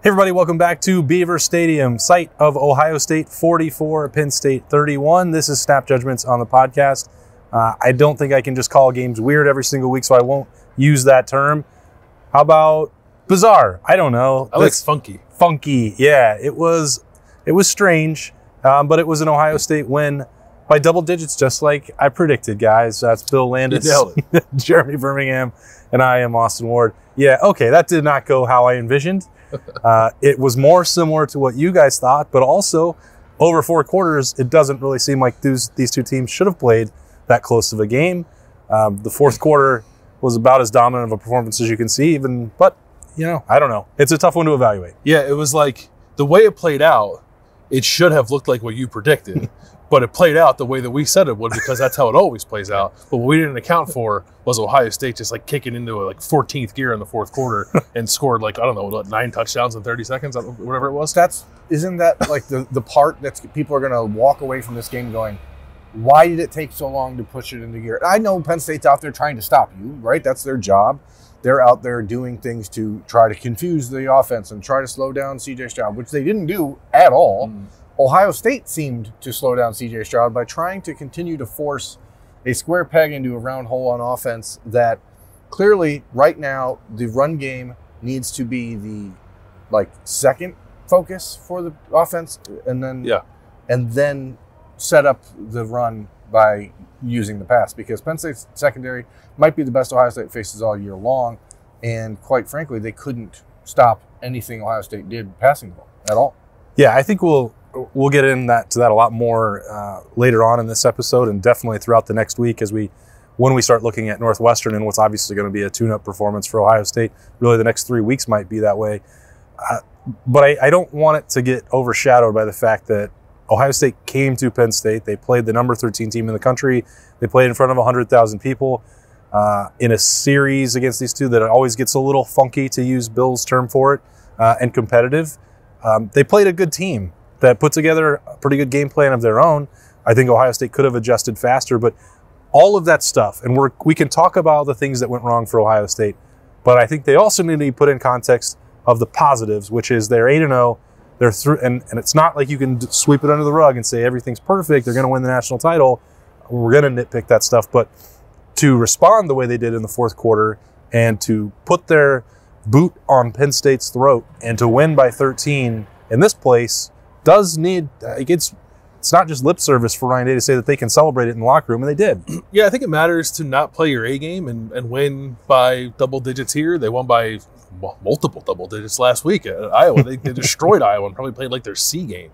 Hey everybody, welcome back to Beaver Stadium, site of Ohio State 44, Penn State 31. This is Snap Judgments on the podcast. I don't think I can just call games weird every single week, so I won't use that term. How about bizarre? I don't know. I like funky. Funky, yeah. It was strange, but it was an Ohio State win by double digits, just like I predicted, guys. That's Bill Landis, Jeremy Birmingham, and I am Austin Ward. Yeah, okay, that did not go how I envisioned. It was more similar to what you guys thought, but also over four quarters, it doesn't really seem like these two teams should have played that close of a game. The fourth quarter was about as dominant of a performance as you can see, but I don't know. It's a tough one to evaluate. Yeah, it was like the way it played out, it should have looked like what you predicted, but it played out the way that we said it would because that's how it always plays out. But what we didn't account for was Ohio State just like kicking into a 14th gear in the fourth quarter and scored 9 touchdowns in 30 seconds, whatever it was. Isn't that like the part that people are going to walk away from this game going, why did it take so long to push it into gear? I know Penn State's out there trying to stop you, right? That's their job. They're out there doing things to try to confuse the offense and try to slow down C.J. Stroud, which they didn't do at all. Ohio State seemed to slow down C.J. Stroud by trying to continue to force a square peg into a round hole on offense that clearly right now the run game needs to be the second focus for the offense and then set up the run by using the pass, because Penn State's secondary might be the best Ohio State faces all year long, and quite frankly they couldn't stop anything Ohio State did passing the ball at all. Yeah, I think we'll get into that a lot more later on in this episode, and definitely throughout the next week when we start looking at Northwestern and what's obviously going to be a tune-up performance for Ohio State. Really, the next 3 weeks might be that way. But I don't want it to get overshadowed by the fact that Ohio State came to Penn State. They played the number 13 team in the country. They played in front of 100,000 people in a series against these two that always gets a little funky, to use Bill's term for it, and competitive. They played a good team that put together a pretty good game plan of their own. I think Ohio State could have adjusted faster, but all of that stuff, and we can talk about the things that went wrong for Ohio State, but I think they also need to be put in context of the positives, which is they're 8-0, they're through, and it's not like you can sweep it under the rug and say everything's perfect, they're going to win the national title. We're going to nitpick that stuff, but to respond the way they did in the fourth quarter and to put their boot on Penn State's throat and to win by 13 in this place does need, it's not just lip service for Ryan Day to say that they can celebrate it in the locker room, and they did. Yeah, I think it matters to not play your A game and win by double digits here. They won by multiple double digits last week at Iowa. They destroyed Iowa and probably played like their C game.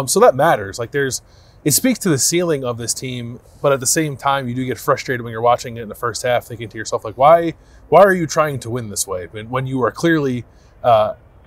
So that matters. It speaks to the ceiling of this team, but at the same time, you do get frustrated when you're watching it in the first half, thinking to yourself, why are you trying to win this way when you are clearly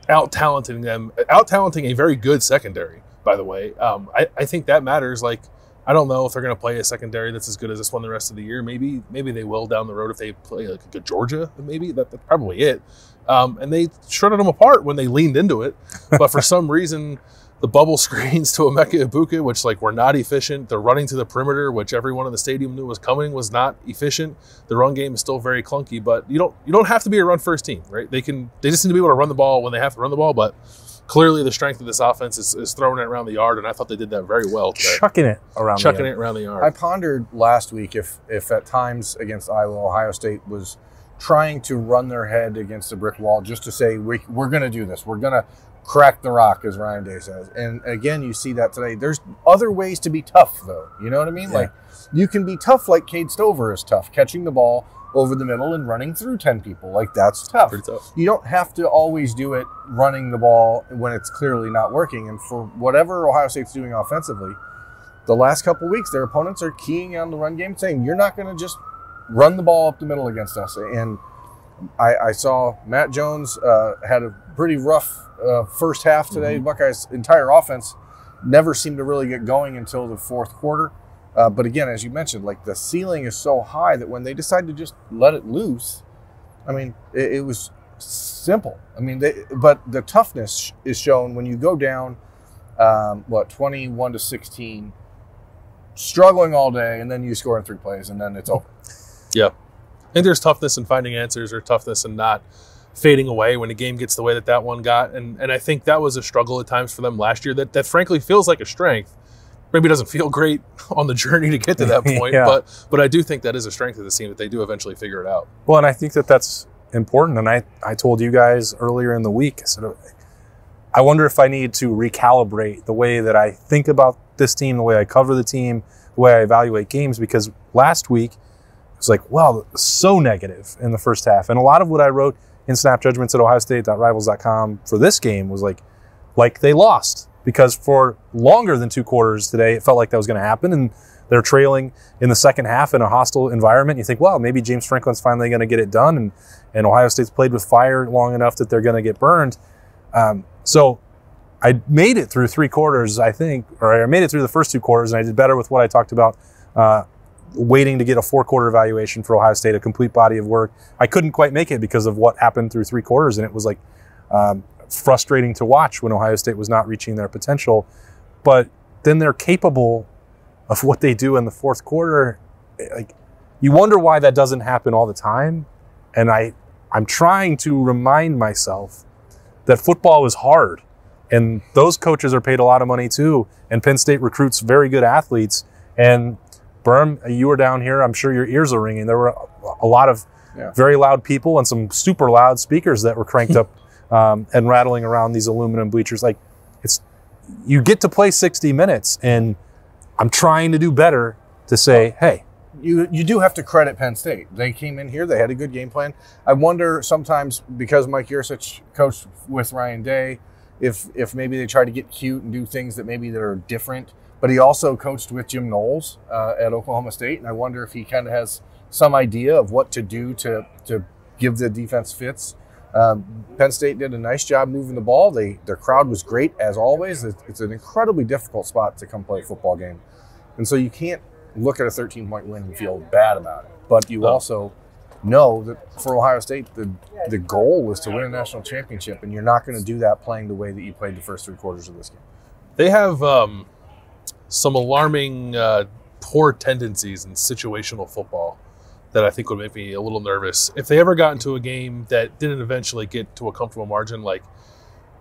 out-talenting a very good secondary, by the way. I think that matters. I don't know if they're going to play a secondary that's as good as this one the rest of the year. Maybe they will down the road if they play like a good Georgia. Maybe that's probably it. And they shredded them apart when they leaned into it. But for some reason, the bubble screens to Emeka Egbuka, which were not efficient. The running to the perimeter, which everyone in the stadium knew was coming, was not efficient. The run game is still very clunky, but you don't have to be a run first team, right? They just need to be able to run the ball when they have to run the ball, but clearly the strength of this offense is throwing it around the yard, and I thought they did that very well today. Chucking it around the yard. I pondered last week if at times against Iowa, Ohio State was trying to run their head against a brick wall just to say, we're going to do this. We're going to crack the rock, as Ryan Day says. And again, you see that today. There's other ways to be tough, though. You know what I mean? Yeah. You can be tough like Cade Stover is tough, catching the ball over the middle and running through 10 people. That's tough. Pretty tough. You don't have to always do it running the ball when it's clearly not working. And for whatever Ohio State's doing offensively, the last couple of weeks, their opponents are keying on the run game, saying, you're not going to just run the ball up the middle against us. And I saw Matt Jones had a pretty rough first half today. Buckeyes' entire offense never seemed to really get going until the fourth quarter. But again, as you mentioned, the ceiling is so high that when they decide to just let it loose, it was simple. But the toughness is shown when you go down, 21-16, struggling all day, and then you score in 3 plays, and then it's over. Yeah. I think there's toughness in finding answers or toughness in not fading away when a game gets the way that one got. And I think that was a struggle at times for them last year that frankly feels like a strength. Maybe doesn't feel great on the journey to get to that point, Yeah. but I do think that is a strength of the team that they do eventually figure it out. Well, and I think that's important. And I told you guys earlier in the week, I said, I wonder if I need to recalibrate the way that I think about this team, the way I cover the team, the way I evaluate games, because last week it was like, well, so negative in the first half. And a lot of what I wrote in Snap Judgments at ohiostate.rivals.com for this game was like they lost, because for longer than 2 quarters today, it felt like that was going to happen. And they're trailing in the second half in a hostile environment. You think, well, maybe James Franklin's finally going to get it done. And Ohio State's played with fire long enough that they're going to get burned. So I made it through 3 quarters, I think, or I made it through the first 2 quarters, and I did better with what I talked about, waiting to get a 4-quarter evaluation for Ohio State, a complete body of work. I couldn't quite make it because of what happened through 3 quarters, and it was like frustrating to watch when Ohio State was not reaching their potential. But then they're capable of what they do in the 4th quarter. Like, you wonder why that doesn't happen all the time. And I'm trying to remind myself that football is hard, and those coaches are paid a lot of money too. And Penn State recruits very good athletes. And Berm, you were down here. I'm sure your ears are ringing. There were a lot of very loud people and some super loud speakers that were cranked up and rattling around these aluminum bleachers. Like, you get to play 60 minutes, and I'm trying to do better to say, hey. You do have to credit Penn State. They came in here. They had a good game plan. I wonder sometimes, because Mike Yurcich coached with Ryan Day, if maybe they try to get cute and do things that are different. But he also coached with Jim Knowles at Oklahoma State, and I wonder if he kind of has some idea of what to do to give the defense fits. Penn State did a nice job moving the ball. Their crowd was great, as always. It's an incredibly difficult spot to come play a football game. And so you can't look at a 13-point win and feel bad about it. But you also know that for Ohio State, the goal was to win a national championship, and you're not going to do that playing the way that you played the first 3 quarters of this game. They have some alarming poor tendencies in situational football that I think would make me a little nervous. If they ever got into a game that didn't eventually get to a comfortable margin, like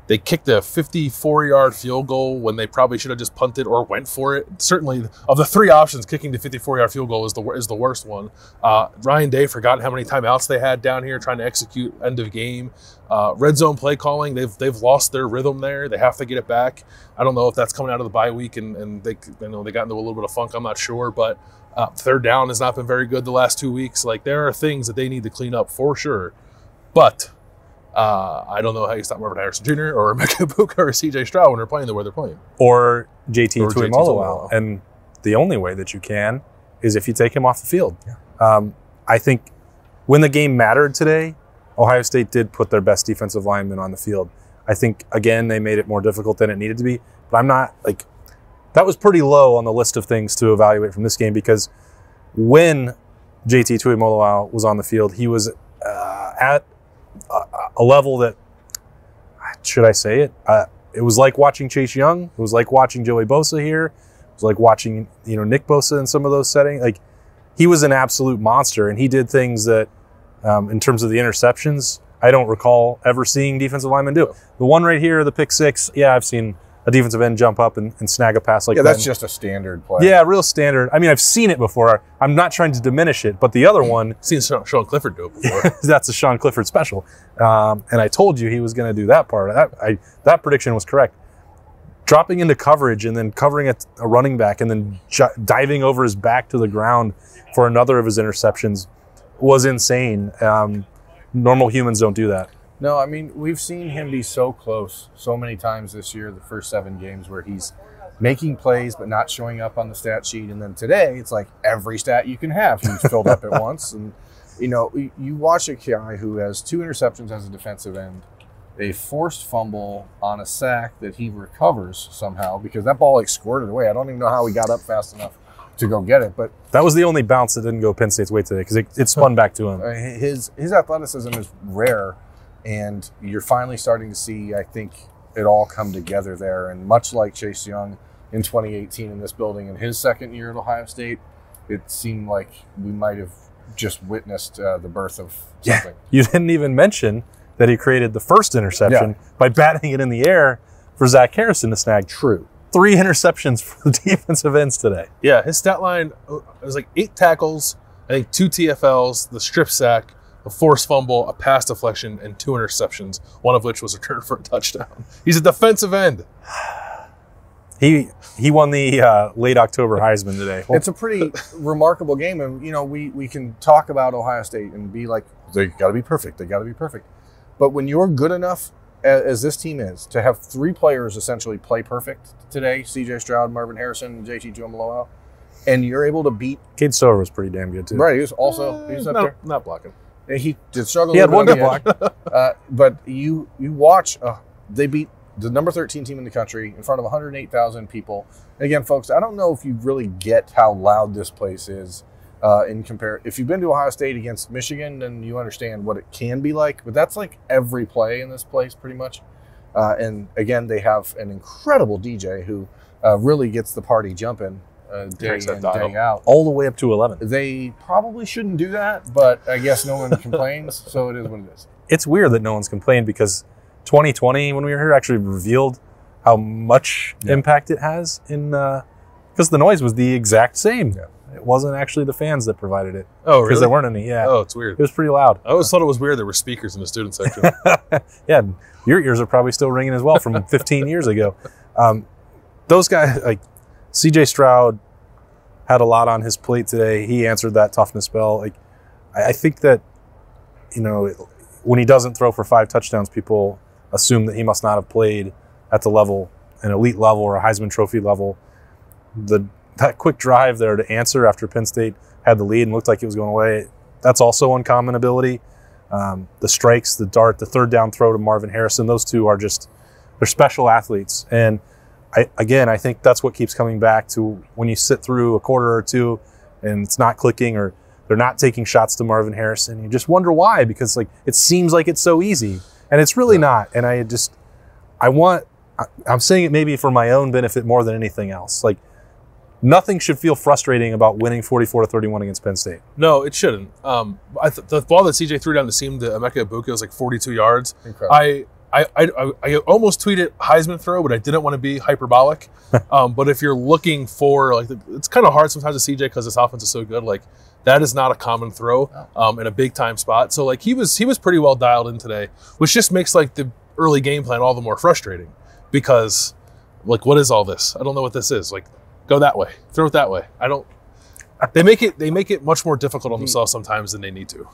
they kicked a 54-yard field goal when they probably should have just punted or went for it. Certainly, of the 3 options, kicking the 54-yard field goal is the worst one. Ryan Day forgot how many timeouts they had down here trying to execute end of game. Red zone play calling, they've lost their rhythm there. They have to get it back. I don't know if that's coming out of the bye week and they got into a little bit of funk. I'm not sure, but third down has not been very good the last 2 weeks. Like, there are things that they need to clean up for sure, but. I don't know how you stop Marvin Harrison Jr. or Emeka Egbuka or CJ Stroud when they're playing the way they're playing. Or JT Tuimoloau. And the only way that you can is if you take him off the field. Yeah. I think when the game mattered today, Ohio State did put their best defensive lineman on the field. I think, again, they made it more difficult than it needed to be. But I'm not, that was pretty low on the list of things to evaluate from this game, because when JT Tuimoloau was on the field, he was at a level that, should I say it? It was like watching Chase Young. It was like watching Joey Bosa here. It was like watching, Nick Bosa in some of those settings. Like, he was an absolute monster, and he did things that, in terms of the interceptions, I don't recall ever seeing defensive linemen do. The one right here, the pick 6, I've seen a defensive end jump up and snag a pass like that. Yeah, that's just a standard play. Yeah, real standard. I mean, I've seen it before. I'm not trying to diminish it, but the other one... I've seen Sean Clifford do it before. That's a Sean Clifford special. And I told you he was going to do that part. That prediction was correct. Dropping into coverage and then covering a running back and then diving over his back to the ground for another of his interceptions was insane. Normal humans don't do that. No, I mean, we've seen him be so close so many times this year, the first 7 games, where he's making plays but not showing up on the stat sheet. And then today, it's like every stat you can have, he's filled up at once. And, you watch a guy who has 2 interceptions as a defensive end, a forced fumble on a sack that he recovers somehow because that ball squirted away. I don't even know how he got up fast enough to go get it. But that was the only bounce that didn't go Penn State's way today, because it spun back to him. His athleticism is rare. And you're finally starting to see, I think, it all come together there. And much like Chase Young in 2018 in this building in his second year at Ohio State, it seemed like we might have just witnessed the birth of something. You didn't even mention that he created the first interception by batting it in the air for Zach Harrison to snag. True. 3 interceptions for the defensive ends today. Yeah, his stat line was like 8 tackles, I think 2 TFLs, the strip sack, a forced fumble, a pass deflection, and 2 interceptions, one of which was returned for a touchdown. He's a defensive end. He won the late October Heisman today. It's a pretty remarkable game, and we can talk about Ohio State and be like, they got to be perfect. They got to be perfect. But when you're good enough, as this team is, to have 3 players essentially play perfect today, C.J. Stroud, Marvin Harrison, and J.T. Tuimoloau, and you're able to beat... Cade Stover was pretty damn good, too. Right, he was also he was up there. Not blocking. He did struggle. He had one good block. But you watch, they beat the number 13 team in the country in front of 108,000 people. And again, folks, I don't know if you really get how loud this place is if you've been to Ohio State against Michigan, then you understand what it can be like. But that's like every play in this place pretty much. And again, they have an incredible DJ who really gets the party jumping day in, day out. All the way up to 11. They probably shouldn't do that, but I guess no one complains, so it is what it is. It's weird that no one's complained because 2020, when we were here, actually revealed how much impact it has because the noise was the exact same. Yeah. It wasn't actually the fans that provided it. Oh, really? Because there weren't any, yeah. Oh, it's weird. It was pretty loud. I always thought it was weird there were speakers in the student section. Yeah, your ears are probably still ringing as well from 15 years ago. Those guys, like C.J. Stroud, had a lot on his plate today. He answered that toughness bell. Like, I think that, when he doesn't throw for 5 touchdowns, people assume that he must not have played at the level, an elite level or a Heisman Trophy level. That quick drive there to answer after Penn State had the lead and looked like it was going away, that's also uncommon ability. The strikes, the dart, the third down throw to Marvin Harrison, those two are they're special athletes. And I think that's what keeps coming back to when you sit through a quarter or two and it's not clicking or they're not taking shots to Marvin Harrison. You just wonder why, because it seems like it's so easy and it's really not. And I'm saying it maybe for my own benefit more than anything else. Like, nothing should feel frustrating about winning 44-31 against Penn State. No, it shouldn't. The ball that CJ threw down the seam to Emeka Egbuka was like 42 yards. Incredible. I almost tweeted Heisman throw, but I didn't want to be hyperbolic. But if you're looking for it's kind of hard sometimes to CJ because this offense is so good. Like, that is not a common throw in a big time spot. So he was pretty well dialed in today, which just makes the early game plan all the more frustrating because what is all this? I don't know what this is. Go that way, throw it that way. They make it much more difficult on themselves sometimes than they need to.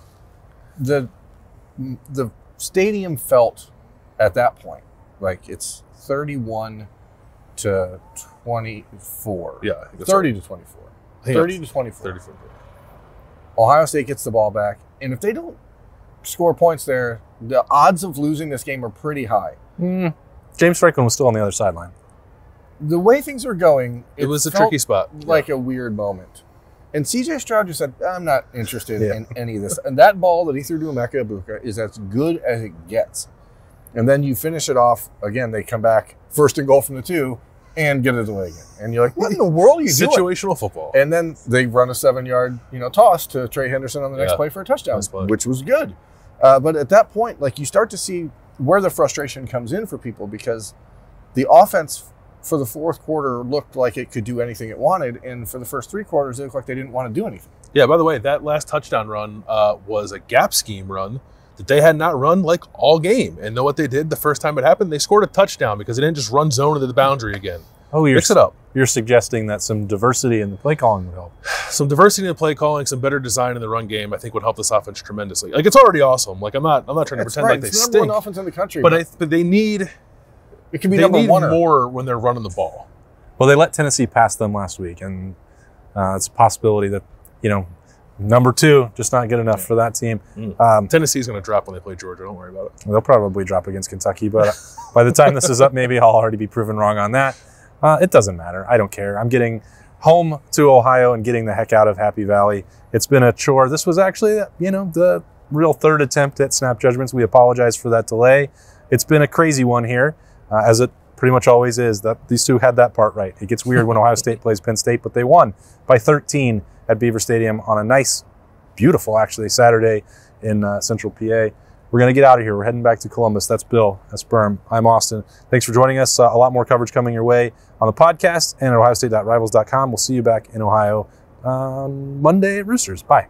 The stadium felt at that point like it's 31 to 24. Yeah, 30 to 24. 30 to 24. 34. Ohio State gets the ball back, and if they don't score points there, the odds of losing this game are pretty high. James Franklin was still on the other sideline. The way things are going, it was a tricky spot. Like a weird moment. And C.J. Stroud just said, I'm not interested in any of this. And that ball that he threw to Emeka Egbuka is as good as it gets. And then you finish it off. Again, they come back, 1st and goal from the 2, and get it away again. And you're like, what in the world are you doing? Situational football. And then they run a 7-yard toss to Trey Henderson on the next play for a touchdown, which was good. But at that point, you start to see where the frustration comes in for people because the offense for the 4th quarter looked like it could do anything it wanted, and for the first 3 quarters, it looked like they didn't want to do anything. Yeah, by the way, that last touchdown run was a gap scheme run that they had not run all game. And know what they did the first time it happened? They scored a touchdown because they didn't just run zone into the boundary again. Oh, mix it up. You're suggesting that some diversity in the play calling would help. Some diversity in the play calling, some better design in the run game, I think would help this offense tremendously. It's already awesome. I'm not trying to pretend they it's stink. The number 1 offense in the country. But they need... It can be number 1 more when they're running the ball. Well, they let Tennessee pass them last week, and it's a possibility that, number 2, just not good enough for that team. Tennessee's going to drop when they play Georgia. Don't worry about it. They'll probably drop against Kentucky, but by the time this is up, maybe I'll already be proven wrong on that. It doesn't matter. I don't care. I'm getting home to Ohio and getting the heck out of Happy Valley. It's been a chore. This was actually, the real 3rd attempt at snap judgments. We apologize for that delay. It's been a crazy one here, as it pretty much always is. That these two had that part right. It gets weird when Ohio State plays Penn State, but they won by 13 at Beaver Stadium on a nice, beautiful, actually, Saturday in Central PA. we're going to get out of here. We're heading back to Columbus. That's Bill. That's Berm. I'm Austin. Thanks for joining us. A lot more coverage coming your way on the podcast and at ohiostate.rivals.com. We'll see you back in Ohio on Monday at Roosters. Bye.